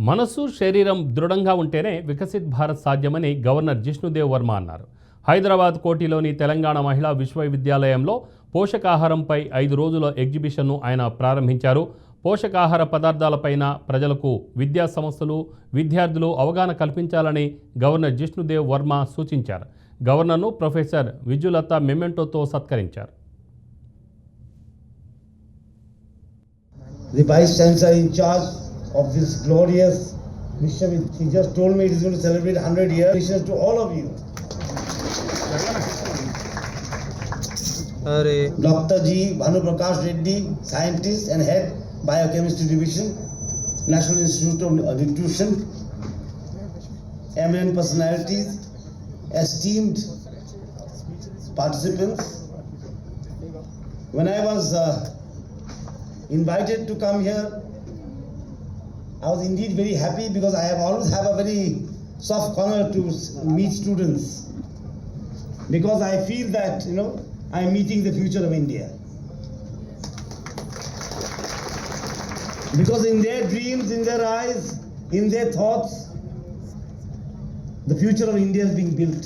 మనసు శరీరం దృఢంగా ఉంటేనే వికసిత్ భారత్ సాధ్యమని గవర్నర్ జిష్ణుదేవ్ వర్మ అన్నారు. హైదరాబాద్ కోటిలోని తెలంగాణ మహిళా విశ్వవిద్యాలయంలో పోషకాహారంపై 5 రోజుల ఎగ్జిబిషన్ను ఆయన ప్రారంభించారు. పోషకాహార పదార్థాలపైన ప్రజలకు విద్యా సంస్థలు, విద్యార్థులు అవగాహన కల్పించాలని గవర్నర్ జిష్ణుదేవ్ వర్మ సూచించారు. గవర్నర్ను ప్రొఫెసర్ విజులత మెమెంటోతో సత్కరించారు. The Vice Chancellor in charge of this glorious mission, he just told me it is going to celebrate 100 years. Wishes to all of you. Dr. G. Bhanu Prakash Reddy, scientist and head Biochemistry Division, National Institute of Nutrition, eminent personalities, esteemed participants. When I was invited to come here, I was indeed very happy because I have always have a very soft corner to meet students, because I feel that I am meeting the future of India, because in their dreams, in their eyes, in their thoughts, the future of India is being built.